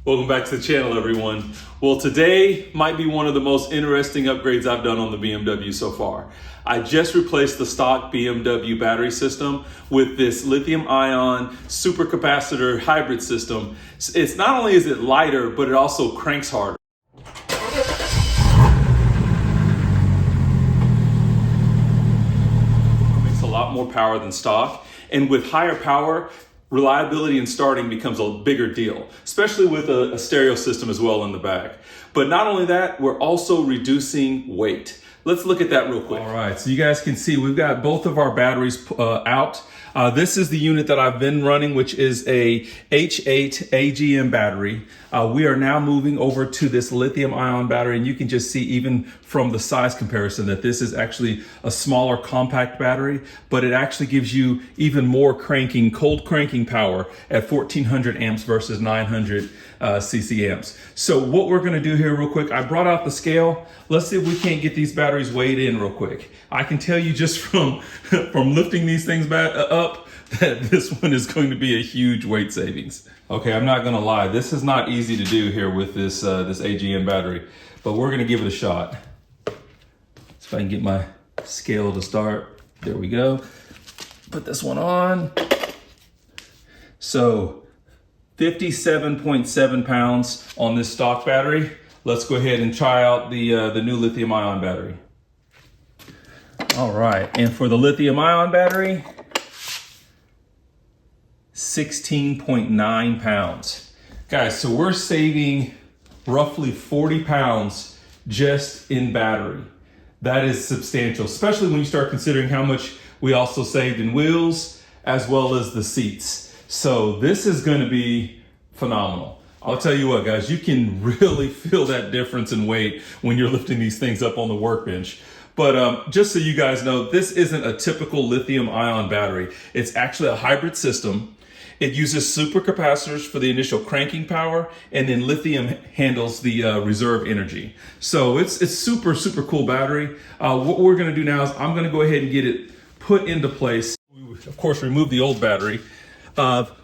Welcome back to the channel, everyone. Well, today might be one of the most interesting upgrades I've done on the BMW so far. I just replaced the stock BMW battery system with this lithium-ion supercapacitor hybrid system. It's not only is it lighter, but it also cranks harder. It makes a lot more power than stock, and with higher power, reliability in starting becomes a bigger deal, especially with a stereo system as well in the back. But not only that, we're also reducing weight. Let's look at that real quick. All right, so you guys can see we've got both of our batteries out. This is the unit that I've been running, which is a H8 AGM battery. We are now moving over to this lithium ion battery, and you can just see even from the size comparison that this is actually a smaller compact battery, but it actually gives you even more cold cranking power at 1400 amps versus 900 cc amps. So what we're gonna do here real quick, I brought out the scale. Let's see if we can't get these batteries weighed in real quick. I can tell you just from lifting these things back up that this one is going to be a huge weight savings. Okay, I'm not gonna lie, this is not easy to do here with this AGM battery, but we're gonna give it a shot. So if I can get my scale to start, there we go. Put this one on. So 57.7 pounds on this stock battery. Let's go ahead and try out the new lithium ion battery. All right, and for the lithium ion battery, 16.9 pounds. Guys, so we're saving roughly 40 pounds just in battery. That is substantial, especially when you start considering how much we also saved in wheels as well as the seats. So this is gonna be phenomenal. I'll tell you what, guys, you can really feel that difference in weight when you're lifting these things up on the workbench. But just so you guys know, this isn't a typical lithium ion battery. It's actually a hybrid system. It uses supercapacitors for the initial cranking power, and then lithium handles the reserve energy. So it's super cool battery. What we're gonna do now is I'm gonna go ahead and get it put into place. Of course, remove the old battery,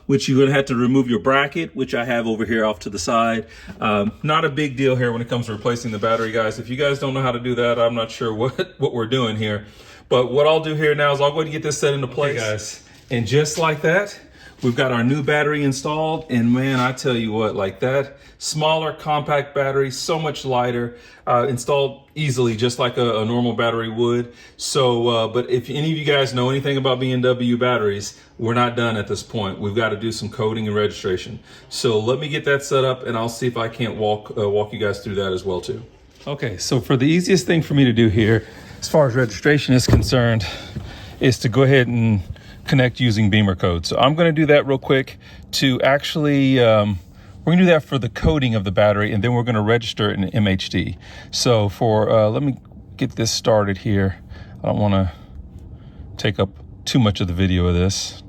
which you're gonna have to remove your bracket, which I have over here off to the side. Not a big deal here when it comes to replacing the battery, guys. If you guys don't know how to do that, I'm not sure what we're doing here. But what I'll do here now is I'll go ahead and get this set into place. Okay, guys, and just like that, we've got our new battery installed, and man, I tell you what, like that smaller compact battery, so much lighter, installed easily, just like a normal battery would. So, but if any of you guys know anything about BMW batteries, we're not done at this point. We've got to do some coding and registration. So let me get that set up, and I'll see if I can't walk you guys through that as well too. Okay, so for the easiest thing for me to do here, as far as registration is concerned, is to go ahead and connect using Beamer code. So I'm going to do that real quick to actually, we're going to do that for the coding of the battery, and then we're going to register it in MHD. So for, let me get this started here. I don't want to take up too much of the video of this.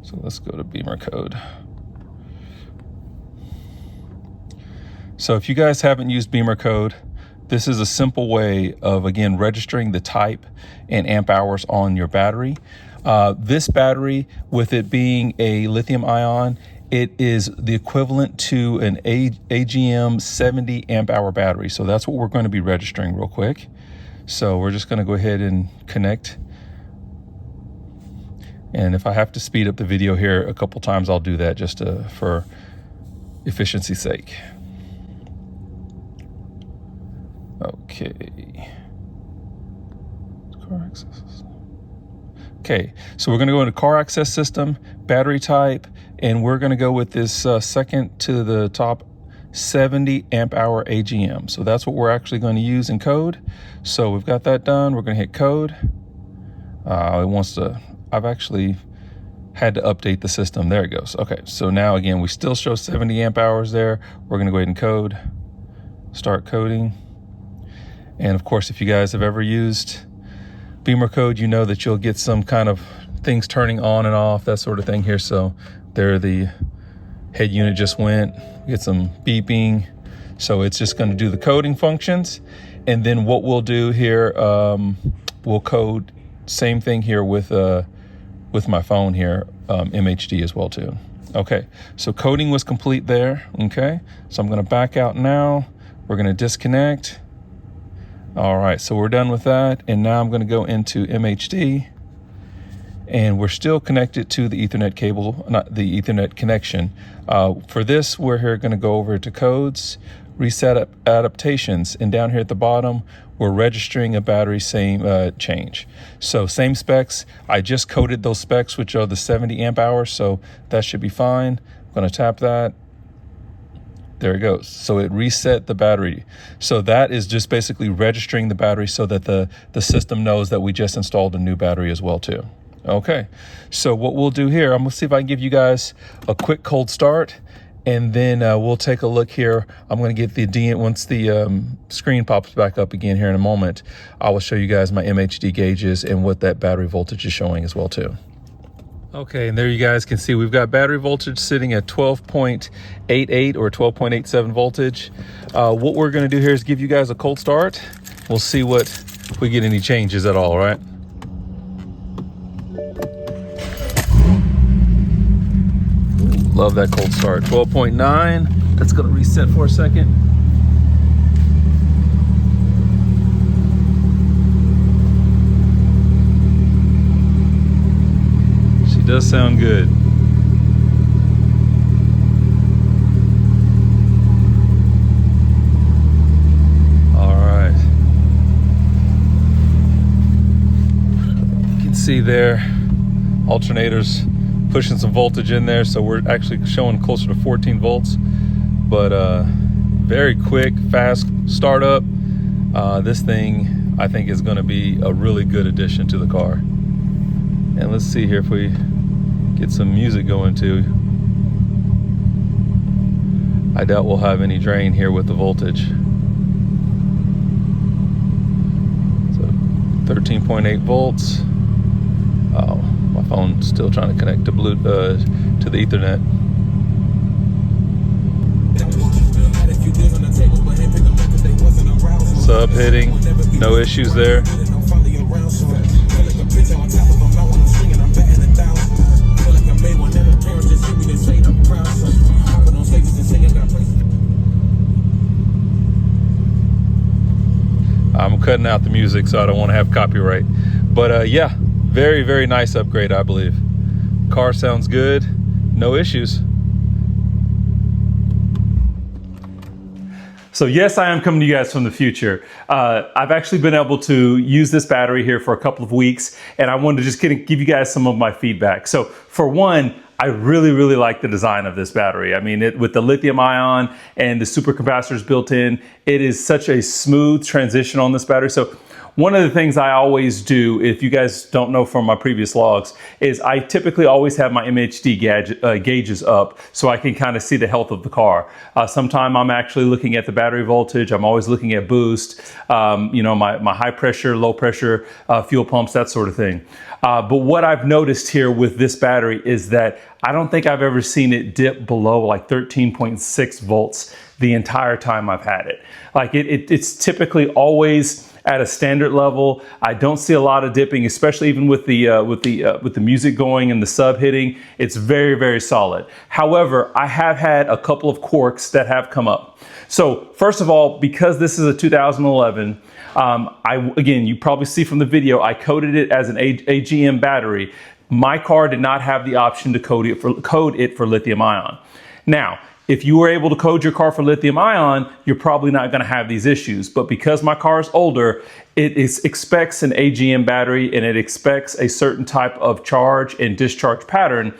So let's go to Beamer code. So if you guys haven't used Beamer code, this is a simple way of, again, registering the type and amp hours on your battery. This battery, with it being a lithium ion, it is the equivalent to an AGM 70 amp hour battery. So that's what we're going to be registering real quick. So we're just going to go ahead and connect. And if I have to speed up the video here a couple times, I'll do that just for efficiency's sake. Okay. Car access system. Okay, so we're going to go into car access system, battery type, and we're going to go with this second to the top 70 amp hour AGM. So that's what we're actually going to use in code. So we've got that done. We're going to hit code. It wants to, I've actually had to update the system. There it goes. Okay, so now again, we still show 70 amp hours there. We're going to go ahead and code, start coding. And of course, if you guys have ever used Beamer code, you know that you'll get some kind of things turning on and off, that sort of thing here. So there the head unit just went, get some beeping. So it's just going to do the coding functions. And then what we'll do here, we'll code same thing here with my phone here, MHD as well too. Okay, so coding was complete there. Okay, so I'm going to back out now. We're going to disconnect. All right, so we're done with that. And now I'm going to go into MHD. And we're still connected to the Ethernet cable, not the Ethernet connection. For this, we're here going to go over to codes, reset adaptations. And down here at the bottom, we're registering a battery change. So same specs. I just coded those specs, which are the 70 amp hours. So that should be fine. I'm going to tap that. There it goes. So it reset the battery. So that is just basically registering the battery so that the system knows that we just installed a new battery as well too. Okay. So what we'll do here, I'm going to see if I can give you guys a quick cold start. And then we'll take a look here. I'm going to get the DM once the screen pops back up again here in a moment. I will show you guys my MHD gauges and what that battery voltage is showing as well too. Okay, and there you guys can see we've got battery voltage sitting at 12.88 or 12.87 voltage. What we're going to do here is give you guys a cold start. We'll see if we get any changes at all, right? Love that cold start. 12.9. That's going to reset for a second. She does sound good. All right. You can see there, alternators pushing some voltage in there, so we're actually showing closer to 14 volts, but very quick, fast startup. This thing I think is going to be a really good addition to the car. And let's see here if we get some music going too. I doubt we'll have any drain here with the voltage. So 13.8 volts. Oh, my phone's still trying to connect to to the Ethernet. Sub hitting, no issues there. I'm cutting out the music so I don't want to have copyright. But yeah, very, very nice upgrade, I believe. Car sounds good, no issues. So yes, I am coming to you guys from the future. I've actually been able to use this battery here for a couple of weeks, and I wanted to just give you guys some of my feedback. So for one, I really, really like the design of this battery. I mean, with the lithium ion and the supercapacitors built in, it is such a smooth transition on this battery. So one of the things I always do, if you guys don't know from my previous logs, is I typically always have my MHD gauges up so I can kind of see the health of the car. Sometime I'm actually looking at the battery voltage. I'm always looking at boost, you know, my high pressure, low pressure fuel pumps, that sort of thing. But what I've noticed here with this battery is that I don't think I've ever seen it dip below like 13.6 volts the entire time I've had it. Like it's typically always at a standard level. I don't see a lot of dipping, especially even with the music going and the sub hitting. It's very, very solid. However, I have had a couple of quirks that have come up. So first of all, because this is a 2011, again, you probably see from the video, I coded it as an AGM battery. My car did not have the option to code it for lithium ion. Now, if you were able to code your car for lithium ion, you're probably not going to have these issues. But because my car is older, it expects an AGM battery and it expects a certain type of charge and discharge pattern.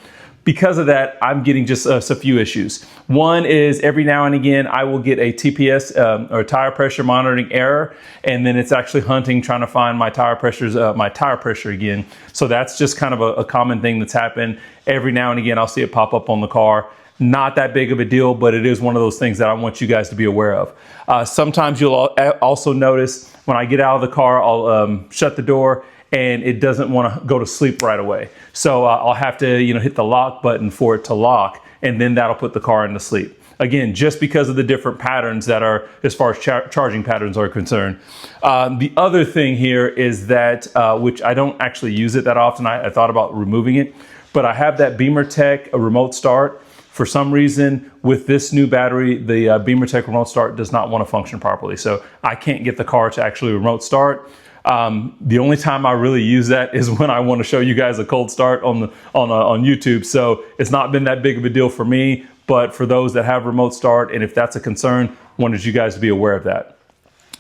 Because of that, I'm getting just a few issues. One is every now and again, I will get a TPS or tire pressure monitoring error, and then it's actually hunting, trying to find my tire pressure again. So that's just kind of a common thing that's happened. Every now and again, I'll see it pop up on the car. Not that big of a deal, but it is one of those things that I want you guys to be aware of. Sometimes you'll also notice when I get out of the car, I'll shut the door and it doesn't want to go to sleep right away. So I'll have to, hit the lock button for it to lock, and then that'll put the car into sleep. Again, just because of the different patterns that are, as far as charging patterns are concerned. The other thing here is that, which I don't actually use it that often. I thought about removing it, but I have that Beamer Tech, a remote start. For some reason, with this new battery, the BeamerTech remote start does not want to function properly. So I can't get the car to actually remote start. The only time I really use that is when I want to show you guys a cold start on YouTube. So it's not been that big of a deal for me, but for those that have remote start, and if that's a concern, wanted you guys to be aware of that.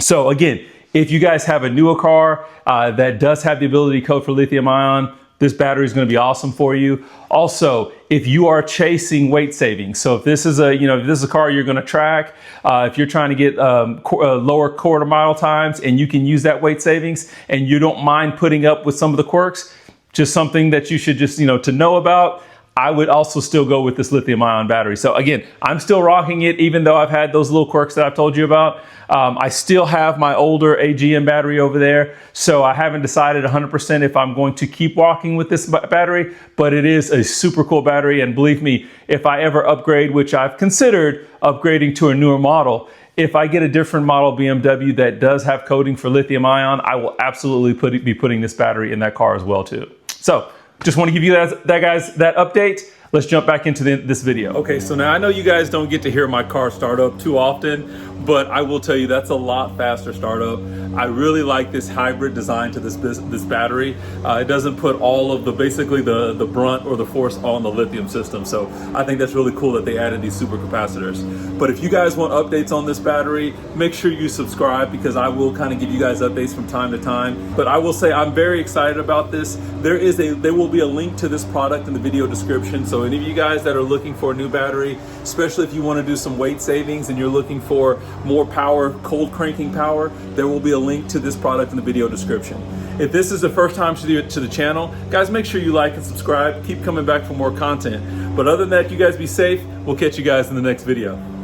So again, if you guys have a newer car that does have the ability code for lithium ion, this battery is going to be awesome for you. Also, if you are chasing weight savings, so if this is a car you're going to track, if you're trying to get lower quarter mile times and you can use that weight savings and you don't mind putting up with some of the quirks, just something that you should just, to know about, I would also still go with this lithium ion battery. So again, I'm still rocking it, even though I've had those little quirks that I've told you about. I still have my older AGM battery over there. So I haven't decided 100% if I'm going to keep walking with this battery, but it is a super cool battery. And believe me, if I ever upgrade, which I've considered upgrading to a newer model, if I get a different model BMW that does have coding for lithium ion, I will absolutely be putting this battery in that car as well too. So just want to give you that update. Let's jump back into this video. Okay, so now I know you guys don't get to hear my car start up too often, but I will tell you that's a lot faster startup. I really like this hybrid design to this battery. It doesn't put all of basically the brunt or the force on the lithium system. So I think that's really cool that they added these supercapacitors. But if you guys want updates on this battery, make sure you subscribe, because I will kind of give you guys updates from time to time. But I will say I'm very excited about this. There will be a link to this product in the video description. So any of you guys that are looking for a new battery, especially if you want to do some weight savings and you're looking for more power, cold cranking power, there will be a link to this product in the video description. If this is the first time to the channel, guys, make sure you like and subscribe. Keep coming back for more content. But other than that, you guys be safe. We'll catch you guys in the next video.